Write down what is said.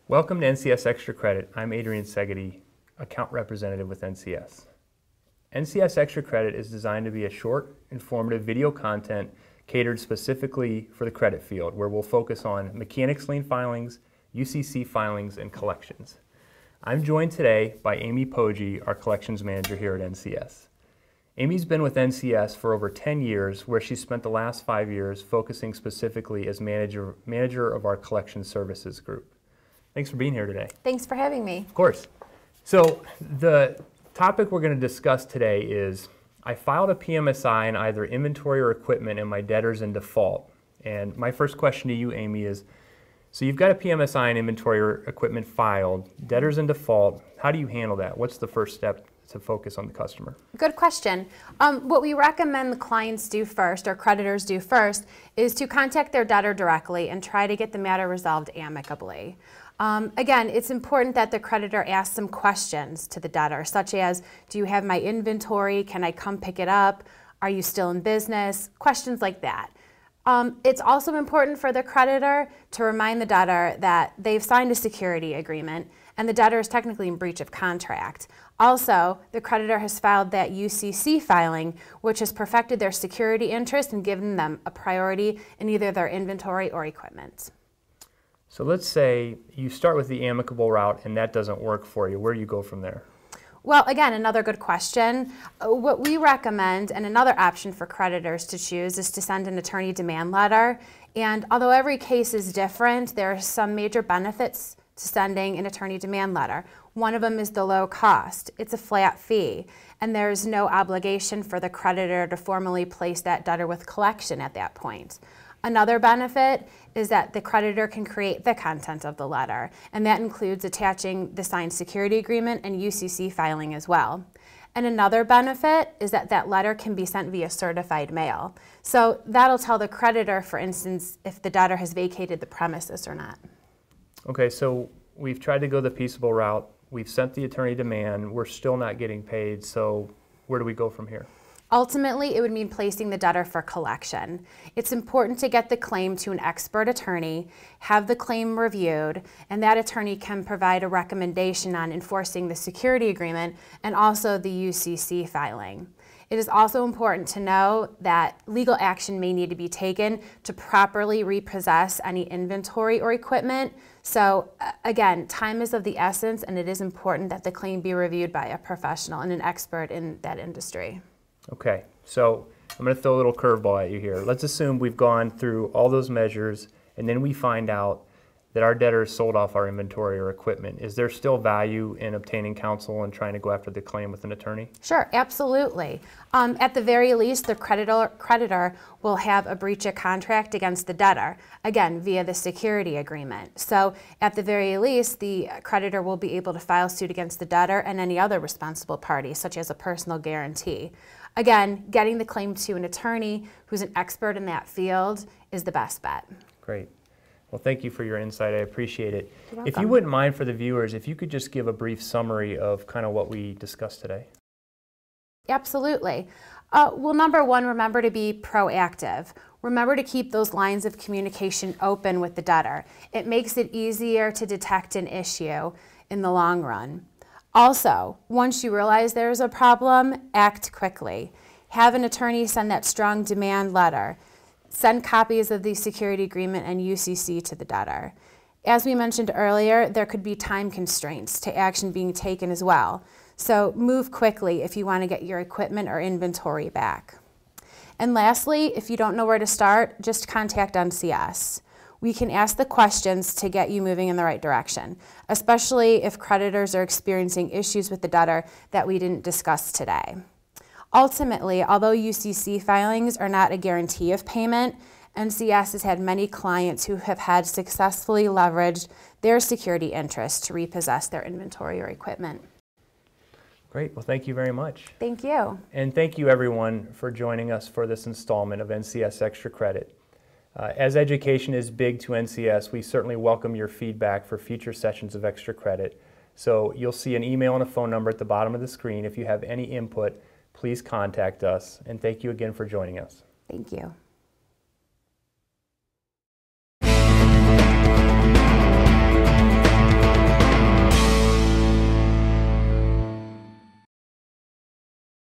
Welcome to NCS Extra Credit. I'm Adrian Segedy, Account Representative with NCS. NCS Extra Credit is designed to be a short, informative video content catered specifically for the credit field, where we'll focus on mechanics lien filings, UCC filings, and collections. I'm joined today by Amy Poggi, our collections manager here at NCS. Amy's been with NCS for over 10 years, where she spent the last 5 years focusing specifically as manager of our collections services group. Thanks for being here today. Thanks for having me. Of course. So the topic we're going to discuss today is I filed a PMSI in either inventory or equipment and my debtor's in default. And my first question to you, Amy, is so you've got a PMSI and inventory or equipment filed, debtor's in default. How do you handle that? What's the first step to focus on the customer? Good question. What we recommend the clients do first, or creditors do first, is to contact their debtor directly and try to get the matter resolved amicably. Again, it's important that the creditor ask some questions to the debtor, such as, do you have my inventory? Can I come pick it up? Are you still in business? Questions like that. It's also important for the creditor to remind the debtor that they've signed a security agreement and the debtor is technically in breach of contract. Also, the creditor has filed that UCC filing, which has perfected their security interest and given them a priority in either their inventory or equipment. So let's say you start with the amicable route and that doesn't work for you. Where do you go from there? Well, again, another good question. What we recommend, and another option for creditors to choose, is to send an attorney demand letter. And although every case is different, there are some major benefits to sending an attorney demand letter. One of them is the low cost. It's a flat fee, and there's no obligation for the creditor to formally place that debtor with collection at that point. Another benefit is that the creditor can create the content of the letter, and that includes attaching the signed security agreement and UCC filing as well. And another benefit is that that letter can be sent via certified mail. So that'll tell the creditor, for instance, if the debtor has vacated the premises or not. Okay, so we've tried to go the peaceable route. We've sent the attorney demand. We're still not getting paid. So where do we go from here? Ultimately, it would mean placing the debtor for collection. It's important to get the claim to an expert attorney, have the claim reviewed, and that attorney can provide a recommendation on enforcing the security agreement and also the UCC filing. It is also important to know that legal action may need to be taken to properly repossess any inventory or equipment. So again, time is of the essence, and it is important that the claim be reviewed by a professional and an expert in that industry. Okay, so I'm going to throw a little curveball at you here. Let's assume we've gone through all those measures and then we find out that our debtor sold off our inventory or equipment. Is there still value in obtaining counsel and trying to go after the claim with an attorney? Sure, absolutely. At the very least, the creditor will have a breach of contract against the debtor, again, via the security agreement. So at the very least, the creditor will be able to file suit against the debtor and any other responsible party, such as a personal guarantee. Again, getting the claim to an attorney who's an expert in that field is the best bet. Great. Well, thank you for your insight. I appreciate it. You're welcome. If you wouldn't mind for the viewers, if you could just give a brief summary of kind of what we discussed today. Absolutely. Well, number one, remember to be proactive. Remember to keep those lines of communication open with the debtor. It makes it easier to detect an issue in the long run. Also, once you realize there's a problem, act quickly. Have an attorney send that strong demand letter. Send copies of the security agreement and UCC to the debtor. As we mentioned earlier, there could be time constraints to action being taken as well. So move quickly if you want to get your equipment or inventory back. And lastly, if you don't know where to start, just contact NCS. We can ask the questions to get you moving in the right direction, especially if creditors are experiencing issues with the debtor that we didn't discuss today. Ultimately, although UCC filings are not a guarantee of payment, NCS has had many clients who have had successfully leveraged their security interest to repossess their inventory or equipment. Great. Well, thank you very much. Thank you. And thank you, everyone, for joining us for this installment of NCS Extra Credit. As education is big to NCS, we certainly welcome your feedback for future sessions of Extra Credit. So you'll see an email and a phone number at the bottom of the screen. If you have any input, please contact us. And thank you again for joining us. Thank you.